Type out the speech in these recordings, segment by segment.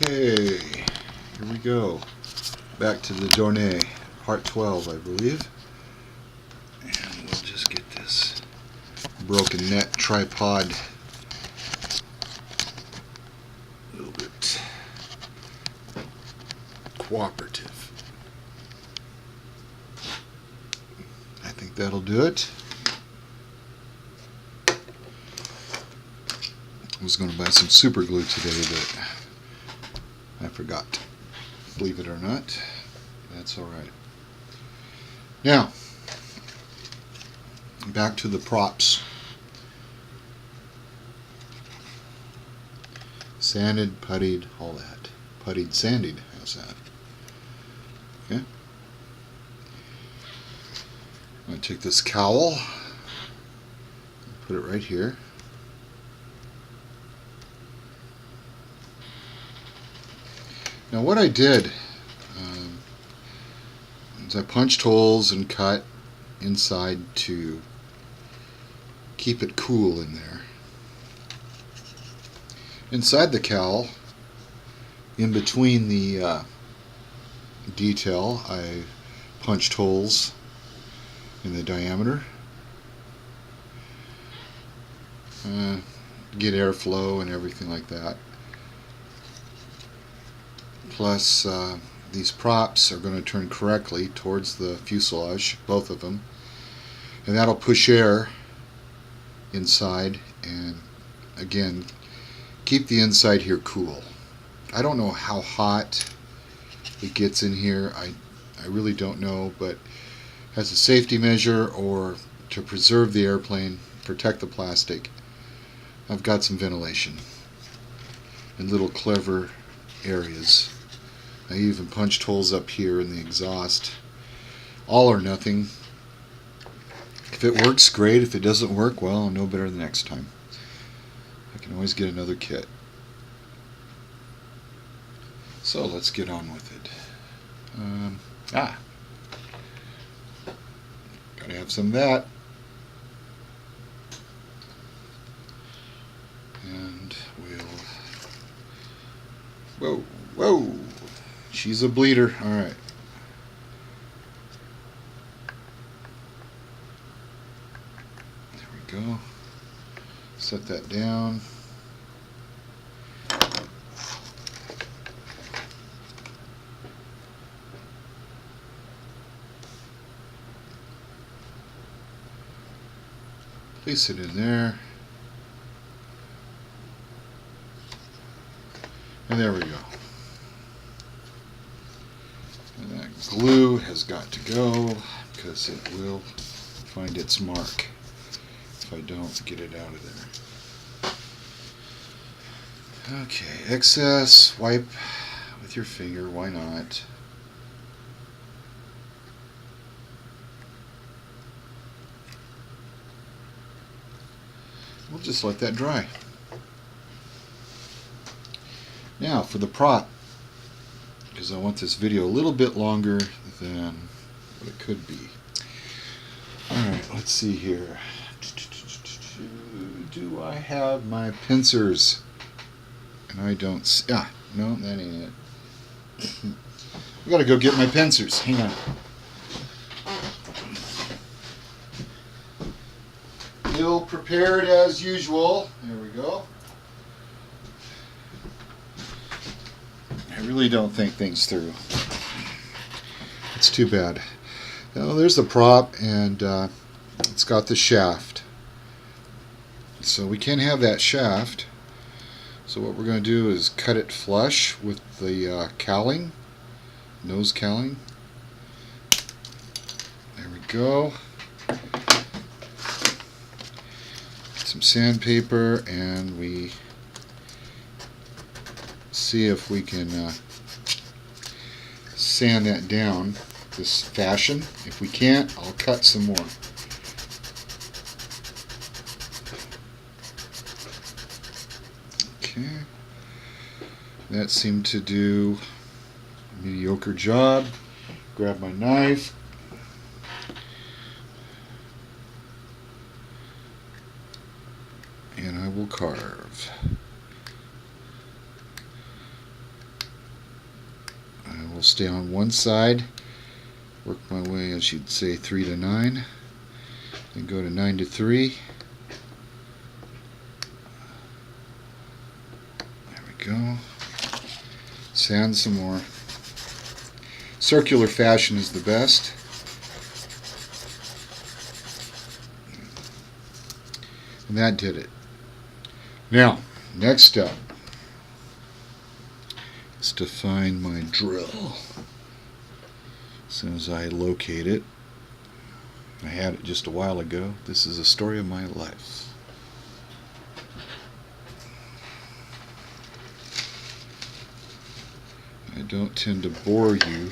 Okay, here we go. Back to the dornier, part 12, I believe. And we'll just get this broken net tripod a little bit cooperative. I think that'll do it. I was going to buy some super glue today, but I forgot. Believe it or not, that's alright. Now, back to the props. Sanded, puttied, all that. Puttied, sanded, how's that? Okay. I'm going to take this cowl, put it right here. Now what I did is I punched holes and cut inside to keep it cool in there. Inside the cowl, in between the detail, I punched holes in the diameter. Get airflow and everything like that. Plus, these props are going to turn correctly towards the fuselage, both of them, and that'll push air inside and again keep the inside here cool. I don't know how hot it gets in here, I really don't know, but as a safety measure or to preserve the airplane, protect the plastic, I've got some ventilation in little clever areas. I even punched holes up here in the exhaust. All or nothing. If it works, great. If it doesn't work, well, I'll know better the next time. I can always get another kit. So let's get on with it. Gotta have some of that. And we'll... Whoa! She's a bleeder. Alright. There we go. Set that down. Place it in there. And there we go. And that glue has got to go because it will find its mark if I don't get it out of there. Okay, excess, wipe with your finger, why not? We'll just let that dry. Now for the prop, because I want this video a little bit longer than what it could be. Alright, let's see here. Do I have my pincers? And I don't see. No, that ain't it. I gotta go get my pincers. Hang on. Ill prepared as usual. There we go. I really don't think things through. It's too bad. Now there's the prop, and it's got the shaft. So we can't have that shaft. So what we're going to do is cut it flush with the cowling, nose cowling. There we go. Get some sandpaper, and we see if we can sand that down this fashion. If we can't, I'll cut some more. Okay, that seemed to do a mediocre job. Grab my knife, and I will carve. will stay on one side, work my way, as you'd say, 3 to 9, then go to 9 to 3. There we go. Sand some more. Circular fashion is the best. And that did it. Now, next step is to find my drill. As soon as I locate it, I had it just a while ago. This is a story of my life. I don't tend to bore you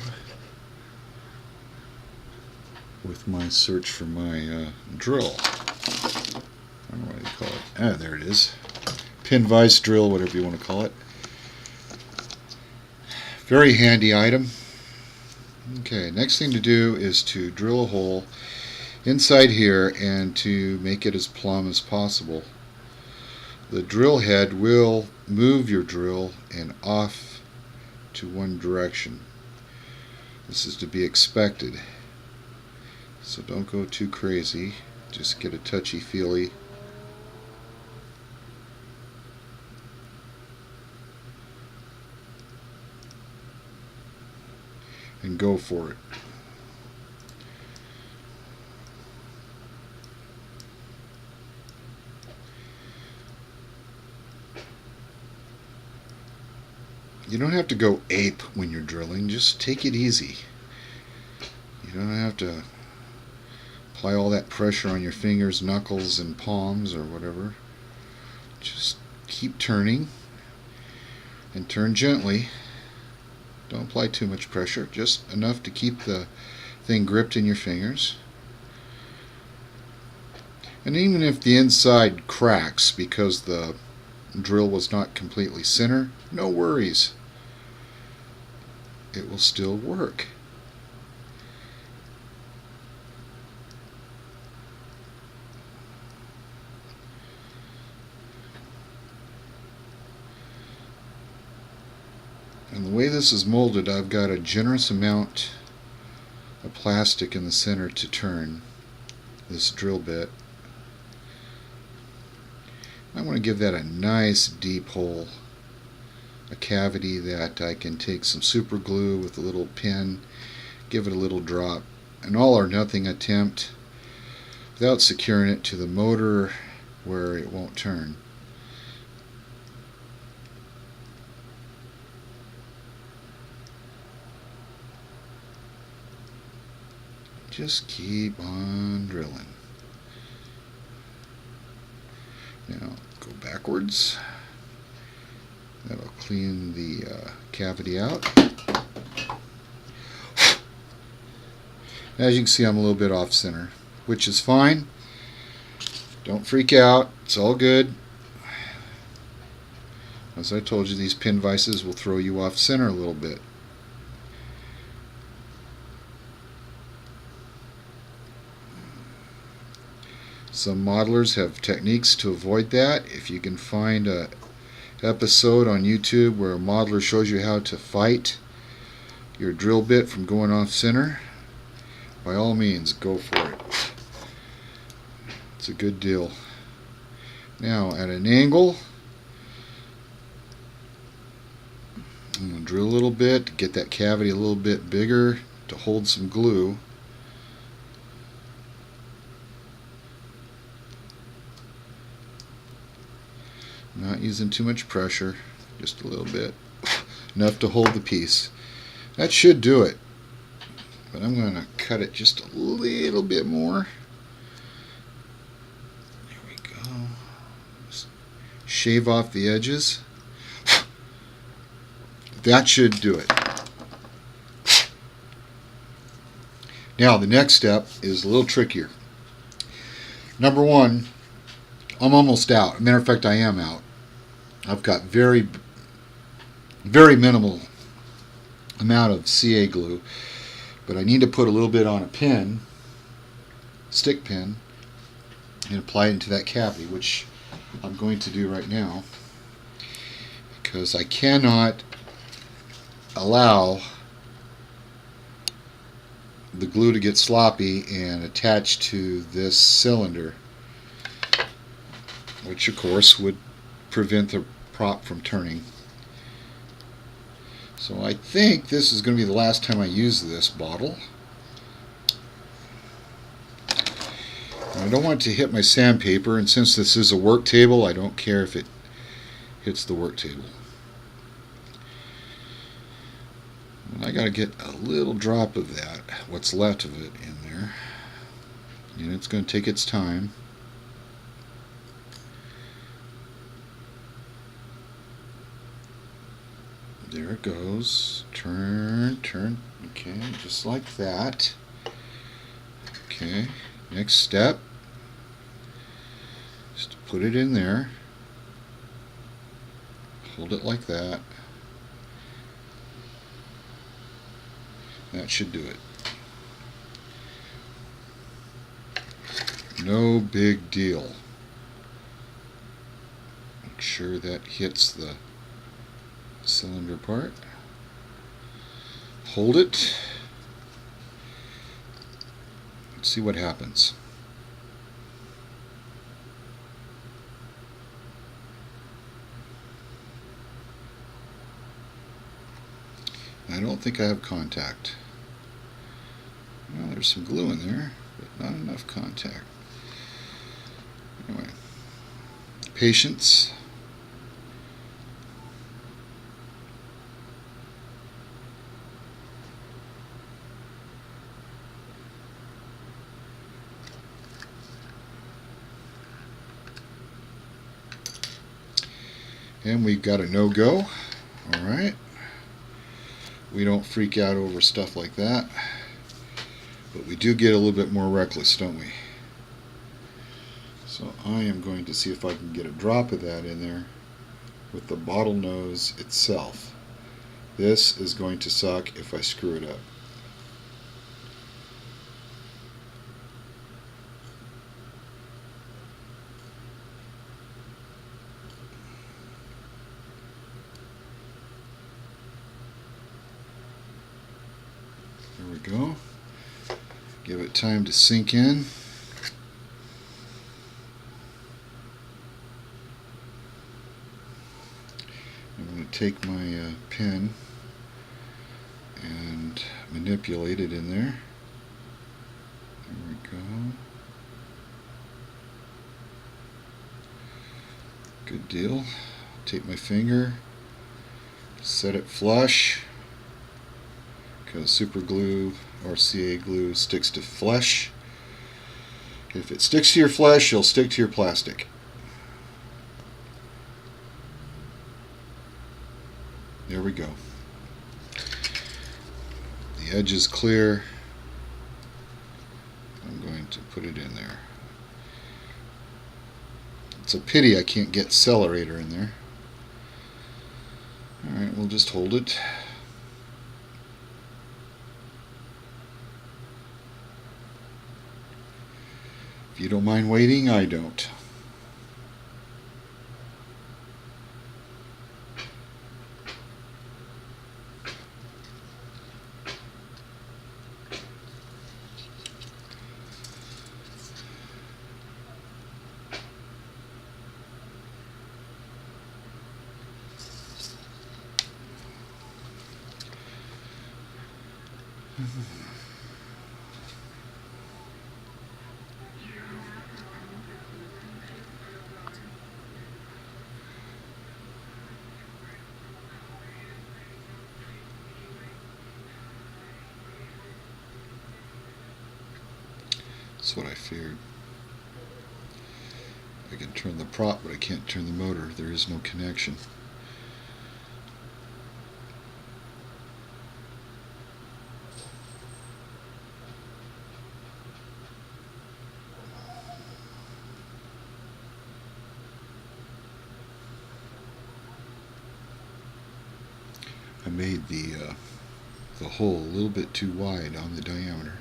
with my search for my drill. I don't know what you call it. Ah, there it is. Pin vise drill, whatever you want to call it. Very handy item. Okay, next thing to do is to drill a hole inside here and to make it as plumb as possible. The drill head will move your drill and off to one direction. This is to be expected. So don't go too crazy. Just get a touchy-feely. And go for it. You don't have to go ape when you're drilling, just take it easy. You don't have to apply all that pressure on your fingers, knuckles, and palms or whatever. Just keep turning and turn gently. Don't apply too much pressure, just enough to keep the thing gripped in your fingers. And even if the inside cracks because the drill was not completely center, no worries. It will still work. And the way this is molded, I've got a generous amount of plastic in the center to turn this drill bit. I want to give that a nice deep hole, a cavity that I can take some super glue with a little pin, give it a little drop, an all or nothing attempt without securing it to the motor where it won't turn. Just keep on drilling. Now go backwards. That'll clean the cavity out. As you can see, I'm a little bit off center, which is fine. Don't freak out. It's all good. As I told you, these pin vices will throw you off center a little bit. Some modelers have techniques to avoid that. If you can find a episode on YouTube where a modeler shows you how to fight your drill bit from going off center, by all means go for it. It's a good deal. Now at an angle, I'm going to drill a little bit, get that cavity a little bit bigger to hold some glue. Not using too much pressure, just a little bit, enough to hold the piece. That should do it, but I'm going to cut it just a little bit more. There we go. Just shave off the edges. That should do it. Now the next step is a little trickier. Number one, I'm almost out. As a matter of fact, I am out. I've got very minimal amount of CA glue, but I need to put a little bit on a pin, stick pin, and apply it into that cavity, which I'm going to do right now, because I cannot allow the glue to get sloppy and attach to this cylinder, which of course would prevent the prop from turning. So I think this is going to be the last time I use this bottle. I don't want it to hit my sandpaper, and since this is a work table, I don't care if it hits the work table. And I got to get a little drop of that, what's left of it, in there. And it's going to take its time. There it goes. Turn, turn. Okay, just like that. Okay, next step. Just put it in there. Hold it like that. That should do it. No big deal. Make sure that hits the cylinder part. Hold it. Let's see what happens. I don't think I have contact. Well, there's some glue in there, but not enough contact. Anyway, patience. And we've got a no-go. Alright. We don't freak out over stuff like that. But we do get a little bit more reckless, don't we? So I am going to see if I can get a drop of that in there with the bottle nose itself. This is going to suck if I screw it up. There we go. Give it time to sink in. I'm going to take my pen and manipulate it in there. There we go. Good deal. Take my finger, set it flush, because super glue or CA glue sticks to flesh. If it sticks to your flesh, it'll stick to your plastic. There we go. The edge is clear. I'm going to put it in there. It's a pity I can't get Accelerator in there. Alright, we'll just hold it. If you don't mind waiting, I don't. That's what I feared. I can turn the prop, but I can't turn the motor. There is no connection. I made the hole a little bit too wide on the diameter.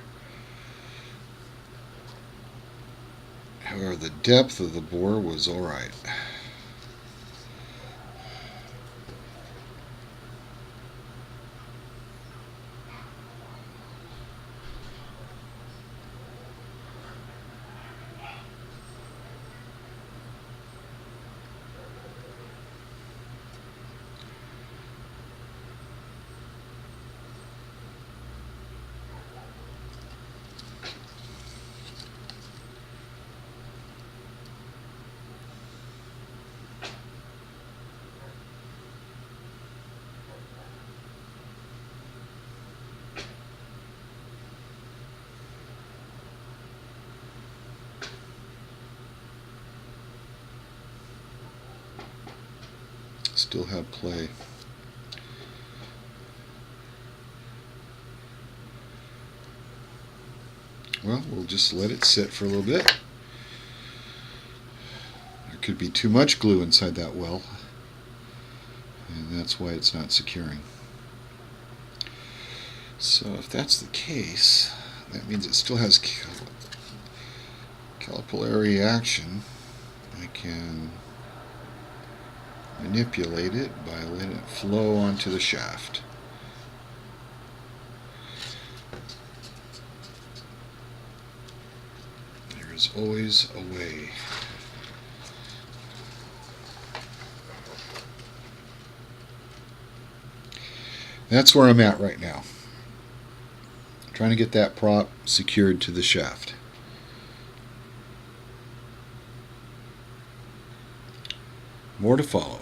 However, the depth of the bore was alright. still have play. Well, we'll just let it sit for a little bit. There could be too much glue inside that well, and that's why it's not securing. So if that's the case, that means it still has capillary action. I can manipulate it by letting it flow onto the shaft. There's always a way. That's where I'm at right now. Trying to get that prop secured to the shaft. More to follow.